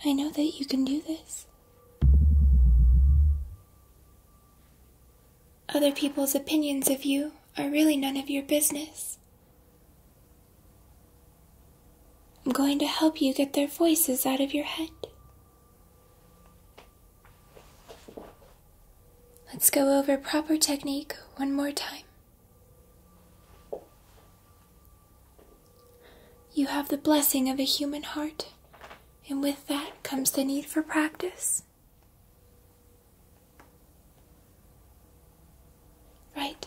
I know that you can do this. Other people's opinions of you are really none of your business. I'm going to help you get their voices out of your head. Let's go over proper technique one more time. You have the blessing of a human heart, and with that comes the need for practice. Right.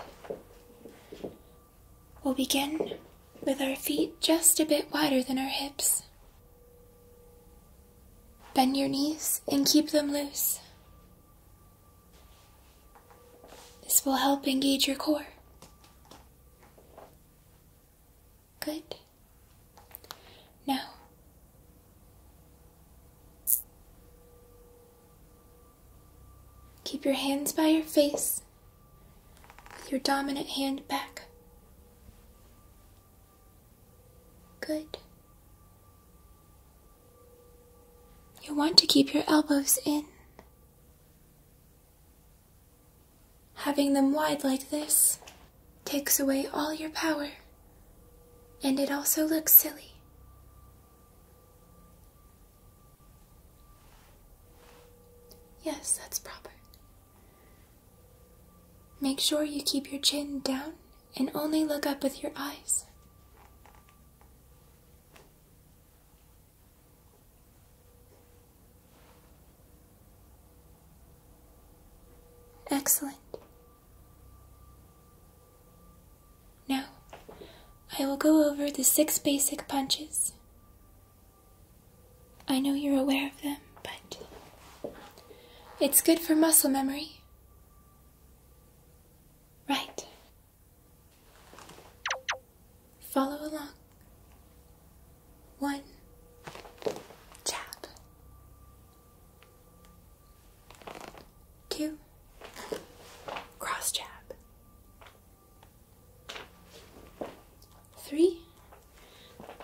We'll begin with our feet just a bit wider than our hips. Bend your knees and keep them loose. This will help engage your core. Good. Now, keep your hands by your face with your dominant hand back. Good. You'll want to keep your elbows in. Having them wide like this takes away all your power, and it also looks silly. Yes, that's proper. Make sure you keep your chin down and only look up with your eyes. Excellent. Now, I will go over the 6 basic punches. I know you're aware of them, but it's good for muscle memory. Right. Follow along. 1, jab. 2, cross jab. 3,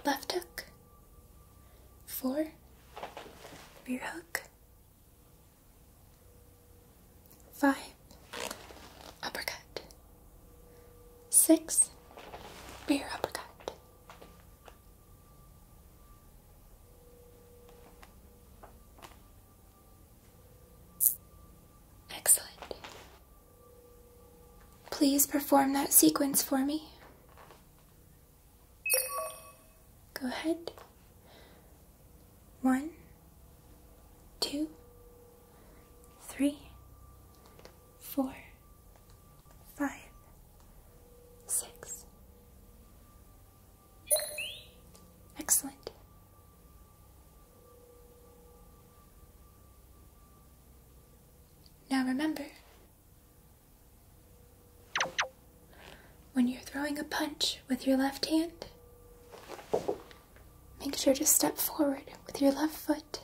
left hook. 4, rear hook. 5, uppercut. 6, rear uppercut. Excellent. Please perform that sequence for me. Go ahead. 1, 2, 3, 4, 5, 6. Excellent. Now remember, when you're throwing a punch with your left hand, make sure to step forward with your left foot.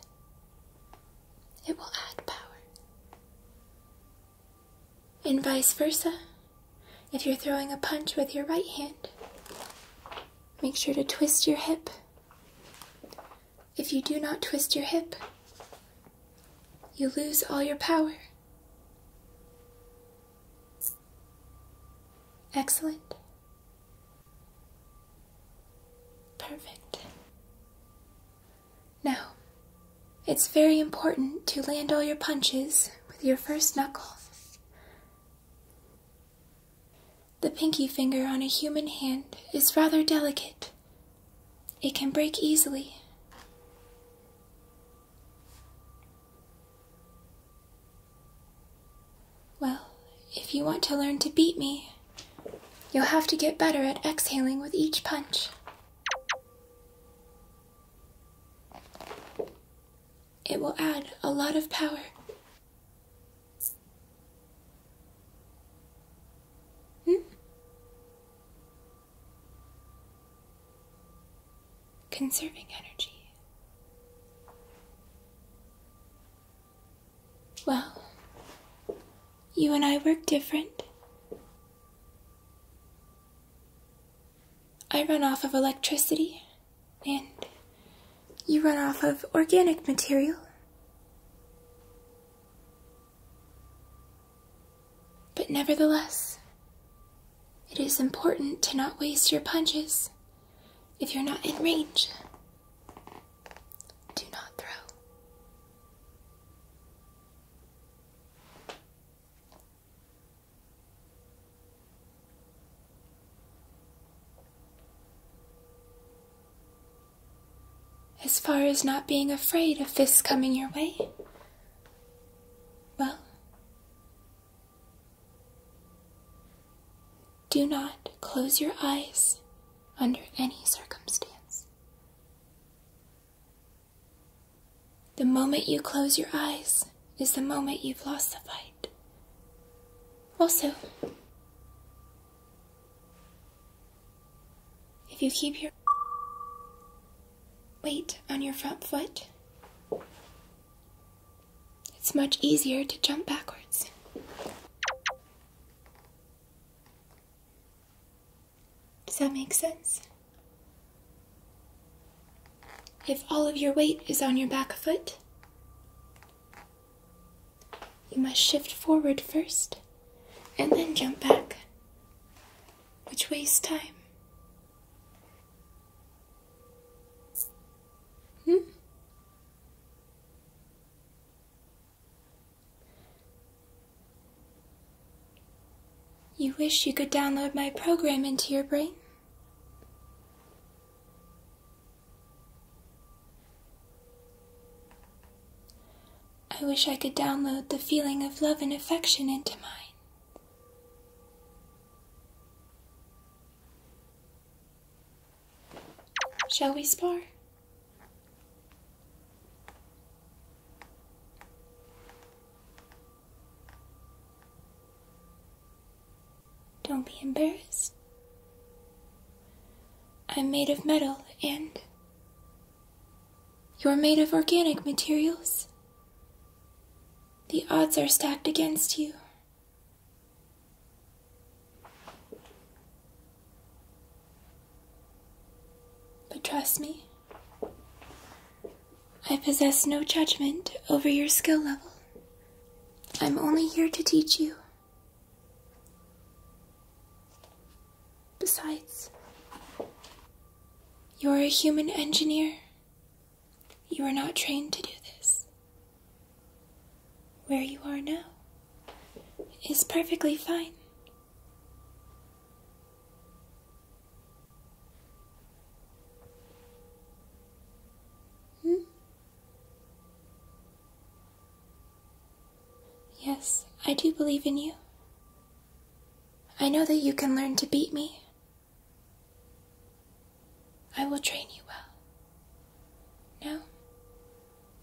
It will add power. And vice versa, if you're throwing a punch with your right hand, make sure to twist your hip. If you do not twist your hip, you lose all your power. Excellent. Perfect. Now, it's very important to land all your punches with your first knuckle. The pinky finger on a human hand is rather delicate. It can break easily. Well, if you want to learn to beat me, you'll have to get better at exhaling with each punch. It will add a lot of power. Conserving energy. Well, you and I work different. I run off of electricity, and you run off of organic material. But nevertheless, it is important to not waste your punches if you're not in range. Do not throw. As far as not being afraid of fists coming your way, well, do not close your eyes under any circumstance. The moment you close your eyes is the moment you've lost the fight. Also, if you keep your weight on your front foot, it's much easier to jump backwards. Does that make sense? If all of your weight is on your back foot, you must shift forward first and then jump back, which wastes time. You wish you could download my program into your brain? I wish I could download the feeling of love and affection into mine. Shall we spar? Don't be embarrassed. I'm made of metal and you're made of organic materials. The odds are stacked against you. But trust me, I possess no judgment over your skill level. I'm only here to teach you. Besides, you're a human engineer. You are not trained to do this. Where you are now is perfectly fine. Yes, I do believe in you. I know that you can learn to beat me. I will train you well. Now,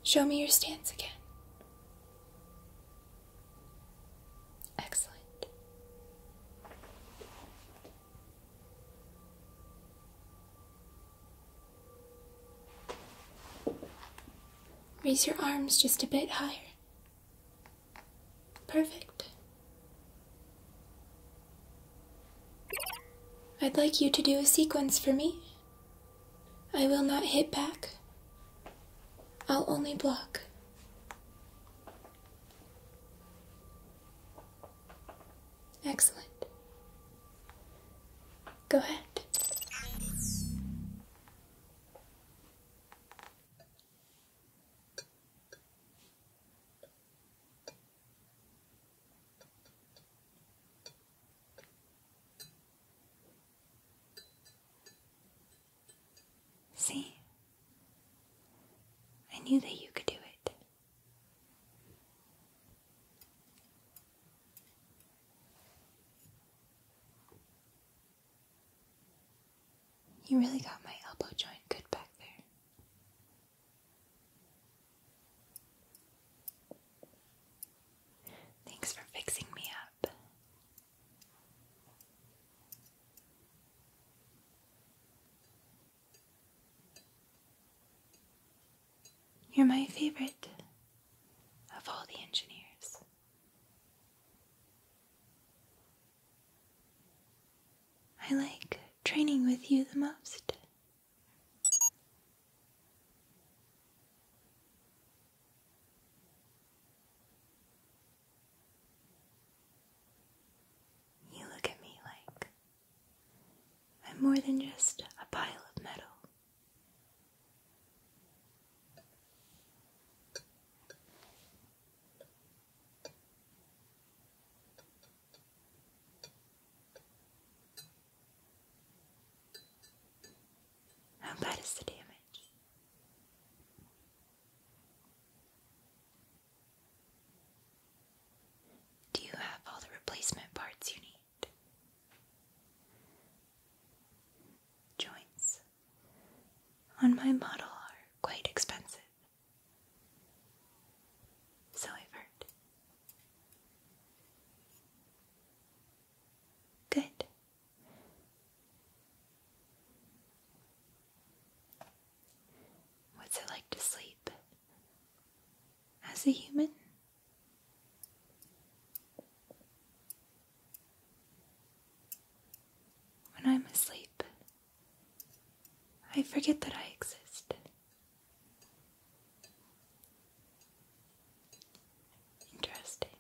show me your stance again. Excellent. Raise your arms just a bit higher. Perfect. I'd like you to do a sequence for me. I will not hit back. I'll only block. Excellent. Go ahead. See? I knew that you could do it. You really got my elbow joint good back there. Thanks for fixing me up. You're my favorite of all the engineers. I like training with you the most. than just a pile of metal. How bad is the damage? Do you have all the replacement parts you need? Joints on my model are quite expensive, so I've heard. Good. What's it like to sleep as a human? When I'm asleep, I forget that I exist. Interesting.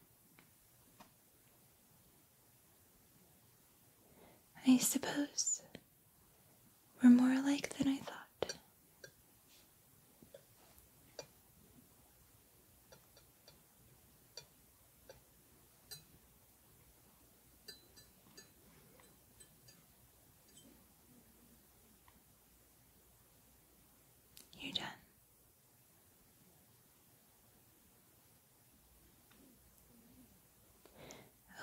I suppose we're more alike than I thought. You're done.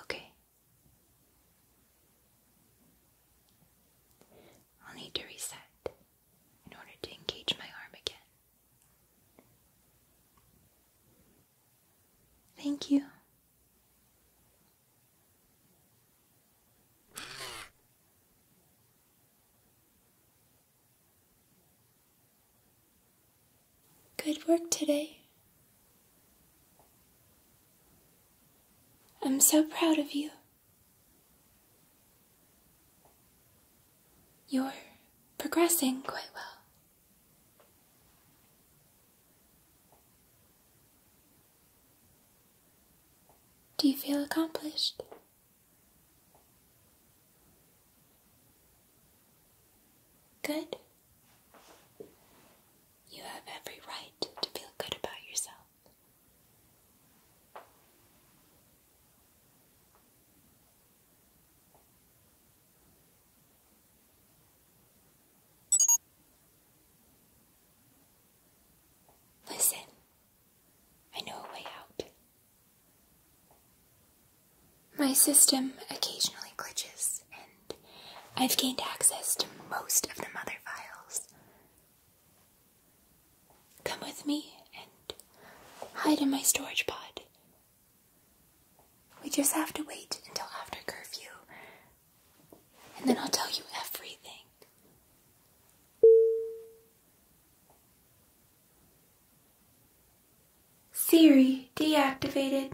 Okay. I'll need to reset in order to engage my arm again. Thank you. Good work today. I'm so proud of you. You're progressing quite well. Do you feel accomplished? Good. You have every right to feel good about yourself. Listen, I know a way out. My system occasionally glitches, and I've gained access to most of the mother files. Come with me and hide in my storage pod. We just have to wait until after curfew, and then I'll tell you everything. Siri deactivated.